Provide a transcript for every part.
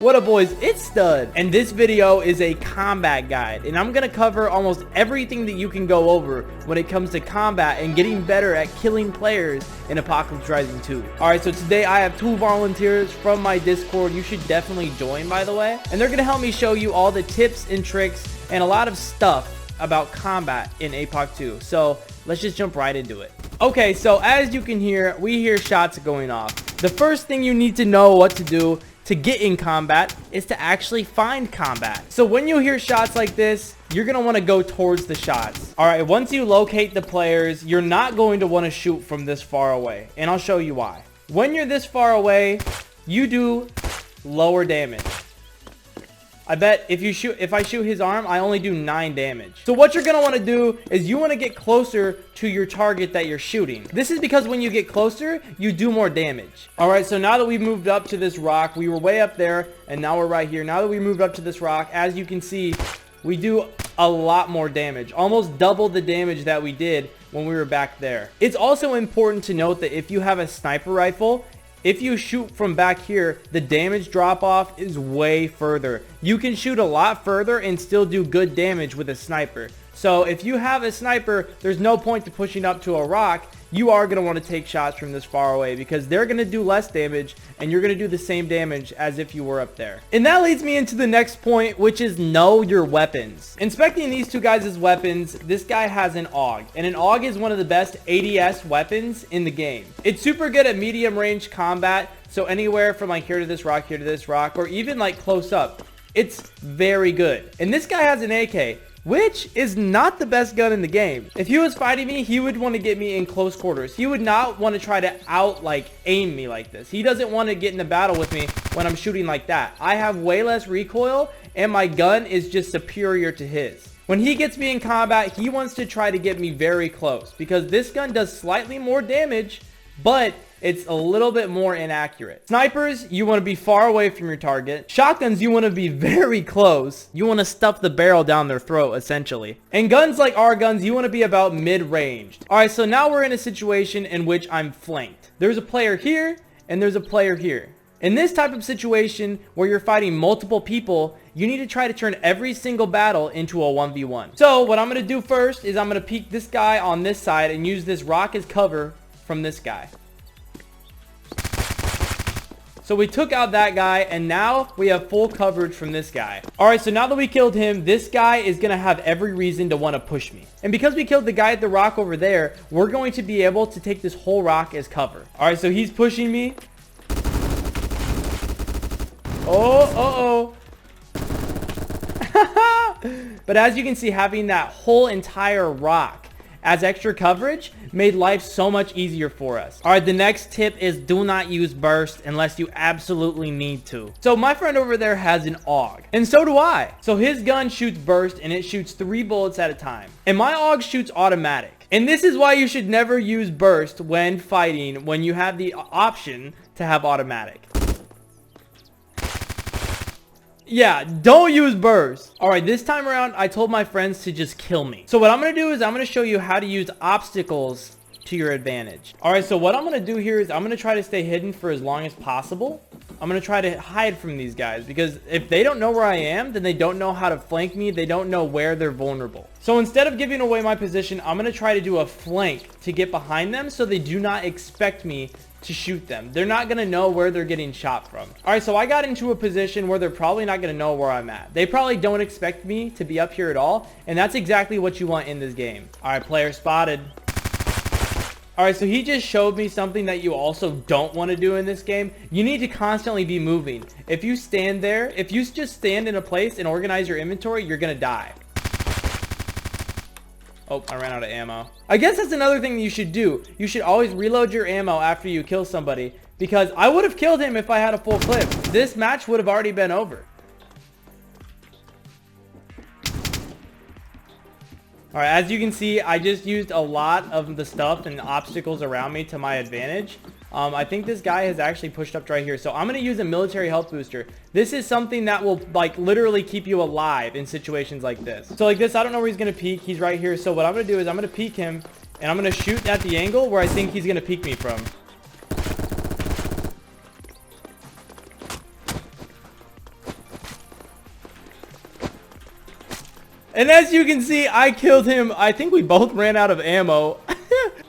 What up, boys? It's Stud, and this video is a combat guide, and I'm gonna cover almost everything that you can go over when it comes to combat and getting better at killing players in Apocalypse Rising 2. Alright, so today I have 2 volunteers from my Discord. You should definitely join, by the way, and they're gonna help me show you all the tips and tricks and a lot of stuff about combat in APOC 2. So let's just jump right into it. Okay, so as you can hear, we hear shots going off. The first thing you need to know what to do to get in combat is to actually find combat. So when you hear shots like this, you're gonna want to go towards the shots. All right, once you locate the players, you're not going to want to shoot from this far away, and I'll show you why. When you're this far away, you do lower damage. I bet if I shoot his arm, I only do 9 damage. So what you're gonna want to do is you want to get closer to your target that you're shooting. This is because when you get closer, you do more damage. All right, so now that we've moved up to this rock, we were way up there, and now we're right here. Now that we moved up to this rock, as you can see, we do a lot more damage, almost double the damage that we did when we were back there. It's also important to note that if you have a sniper rifle, if you shoot from back here, the damage drop off is way further. You can shoot a lot further and still do good damage with a sniper. So if you have a sniper, there's no point to pushing up to a rock. You are going to want to take shots from this far away because they're going to do less damage and you're going to do the same damage as if you were up there. And that leads me into the next point, which is know your weapons. Inspecting these 2 guys' weapons, this guy has an AUG, and an AUG is one of the best ADS weapons in the game. It's super good at medium range combat, so anywhere from like here to this rock, or even like close up, it's very good. And this guy has an AK, which is not the best gun in the game. If he was fighting me, he would want to get me in close quarters. He would not want to try to aim me like this. He doesn't want to get in a battle with me when I'm shooting like that. I have way less recoil, and my gun is just superior to his. When he gets me in combat, he wants to try to get me very close because this gun does slightly more damage, but it's a little bit more inaccurate. Snipers, you want to be far away from your target. Shotguns, you want to be very close. You want to stuff the barrel down their throat, essentially. And guns like our guns, you want to be about mid-ranged. Alright, so now we're in a situation in which I'm flanked. There's a player here, and there's a player here. In this type of situation where you're fighting multiple people, you need to try to turn every single battle into a 1v1. So what I'm going to do first is I'm going to peek this guy on this side and use this rock as cover from this guy. So we took out that guy, and now we have full coverage from this guy. Alright, so now that we killed him, this guy is going to have every reason to want to push me. And because we killed the guy at the rock over there, we're going to be able to take this whole rock as cover. Alright, so he's pushing me. Oh, But as you can see, having that whole entire rock as extra coverage made life so much easier for us. All right, the next tip is do not use burst unless you absolutely need to. So my friend over there has an AUG, and so do I. So his gun shoots burst, and it shoots 3 bullets at a time. And my AUG shoots automatic. And this is why you should never use burst when fighting when you have the option to have automatic. Yeah, don't use burst. All right, this time around, I told my friends to just kill me. So what I'm going to do is I'm going to show you how to use obstacles to your advantage. All right, so what I'm going to do here is I'm going to try to stay hidden for as long as possible. I'm going to try to hide from these guys because if they don't know where I am, then they don't know how to flank me. They don't know where they're vulnerable. So instead of giving away my position, I'm going to try to do a flank to get behind them so they do not expect me to shoot them. They're not going to know where they're getting shot from. All right, so I got into a position where they're probably not going to know where I'm at. They probably don't expect me to be up here at all, and that's exactly what you want in this game. All right, player spotted. All right, so he just showed me something that you also don't want to do in this game. You need to constantly be moving. If you stand there, if you just stand in a place and organize your inventory, you're going to die. Oh, I ran out of ammo. I guess that's another thing you should do. You should always reload your ammo after you kill somebody, because I would have killed him if I had a full clip. This match would have already been over. All right, as you can see, I just used a lot of the stuff and the obstacles around me to my advantage. I think this guy has actually pushed up right here. So I'm going to use a military health booster. This is something that will literally keep you alive in situations like this. So like this, I don't know where he's going to peek. He's right here. So what I'm going to do is I'm going to peek him, and I'm going to shoot at the angle where I think he's going to peek me from. And as you can see, I killed him. I think we both ran out of ammo.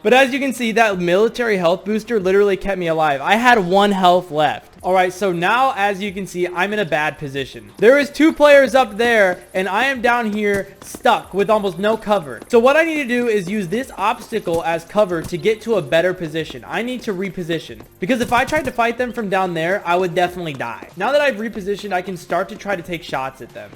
But as you can see, that military health booster literally kept me alive. I had 1 health left. Alright, so now as you can see, I'm in a bad position. There is 2 players up there, and I am down here stuck with almost no cover. So what I need to do is use this obstacle as cover to get to a better position. I need to reposition, because if I tried to fight them from down there, I would definitely die. Now that I've repositioned, I can start to try to take shots at them.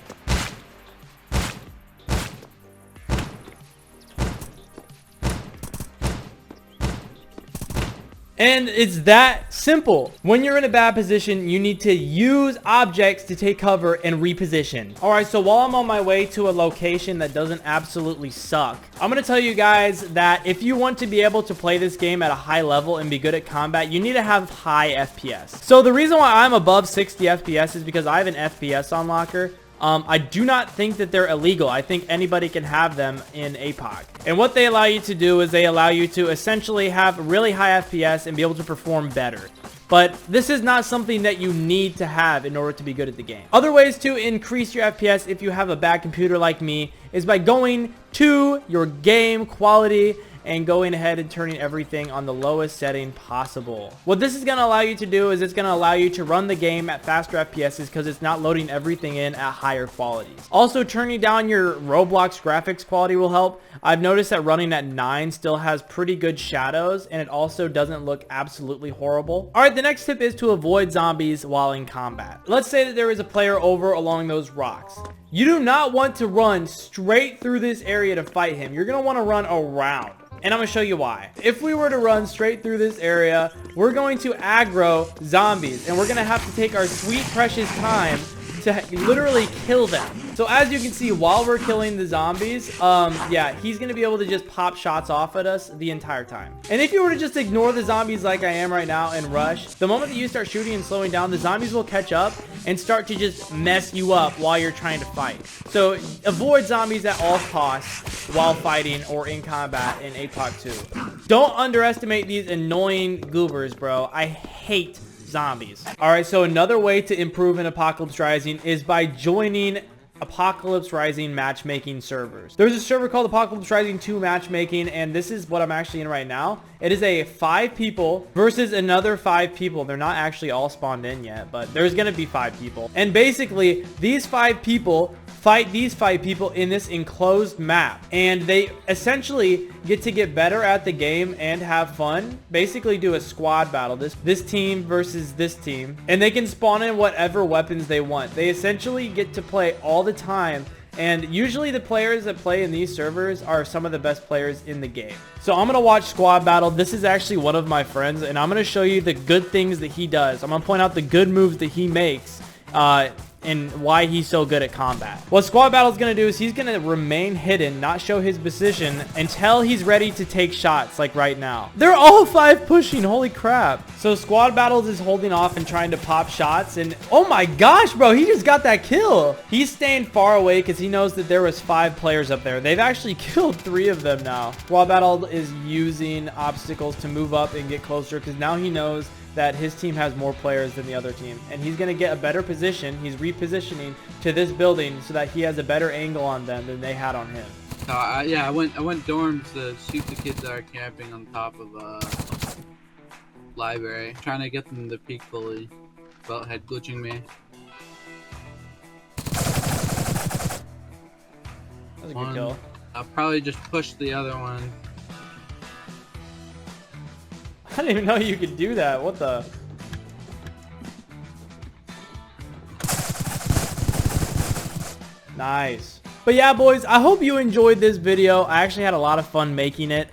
And it's that simple. When you're in a bad position, you need to use objects to take cover and reposition. All right, so while I'm on my way to a location that doesn't absolutely suck, I'm going to tell you guys that if you want to be able to play this game at a high level and be good at combat, you need to have high FPS. So the reason why I'm above 60 FPS is because I have an FPS unlocker. I do not think that they're illegal. I think anybody can have them in APOC. And what they allow you to do is they allow you to essentially have really high FPS and be able to perform better. But this is not something that you need to have in order to be good at the game. Other ways to increase your FPS if you have a bad computer like me is by going to your game quality and going ahead and turning everything on the lowest setting possible. What this is going to allow you to do is it's going to allow you to run the game at faster FPSs because it's not loading everything in at higher qualities. Also, turning down your Roblox graphics quality will help. I've noticed that running at 9 still has pretty good shadows, and it also doesn't look absolutely horrible. Alright, the next tip is to avoid zombies while in combat. Let's say that there is a player over along those rocks. You do not want to run straight through this area to fight him. You're going to want to run around. And I'm going to show you why. If we were to run straight through this area, we're going to aggro zombies. And we're going to have to take our sweet, precious time to literally kill them. So as you can see, while we're killing the zombies, yeah, he's going to be able to just pop shots off at us the entire time. And if you were to just ignore the zombies like I am right now and rush, the moment that you start shooting and slowing down, the zombies will catch up and start to just mess you up while you're trying to fight. So avoid zombies at all costs while fighting or in combat in APOC 2. Don't underestimate these annoying goobers, bro. I hate zombies. Alright, so another way to improve in Apocalypse Rising is by joining Apocalypse Rising matchmaking servers. There's a server called Apocalypse Rising 2 matchmaking, and this is what I'm actually in right now. It is a 5 people versus another 5 people. They're not actually all spawned in yet, but there's gonna be 5 people. And basically, these 5 people fight these 5 people in this enclosed map, and they essentially get to get better at the game and have fun. Basically do a squad battle, this team versus this team, and they can spawn in whatever weapons they want. They essentially get to play all the time, and usually the players that play in these servers are some of the best players in the game. So I'm gonna watch squad battle. This is actually one of my friends, and I'm gonna show you the good things that he does. I'm gonna point out the good moves that he makes, and why he's so good at combat. What squad battle is going to do is he's going to remain hidden, not show his position until he's ready to take shots, like right now. They're all 5 pushing, holy crap. So squad battles is holding off and trying to pop shots, and oh my gosh, bro, he just got that kill. He's staying far away because he knows that there was 5 players up there. They've actually killed 3 of them now. Squad battle is using obstacles to move up and get closer because now he knows that his team has more players than the other team, and he's going to get a better position. He's repositioning to this building so that he has a better angle on them than they had on him. Yeah, I went dorms to shoot the kids that are camping on top of a library, trying to get them to peek fully, but head glitching me. That was a good kill. I'll probably just push the other one. I didn't even know you could do that. What the? Nice. But yeah, boys, I hope you enjoyed this video. I actually had a lot of fun making it.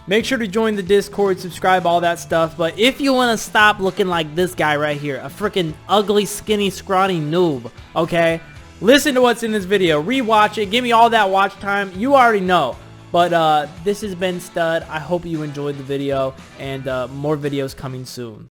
Make sure to join the Discord, subscribe, all that stuff. But if you want to stop looking like this guy right here, a freaking ugly, skinny, scrawny noob, okay? Listen to what's in this video. Rewatch it. Give me all that watch time. You already know. But this has been Stud. I hope you enjoyed the video, and more videos coming soon.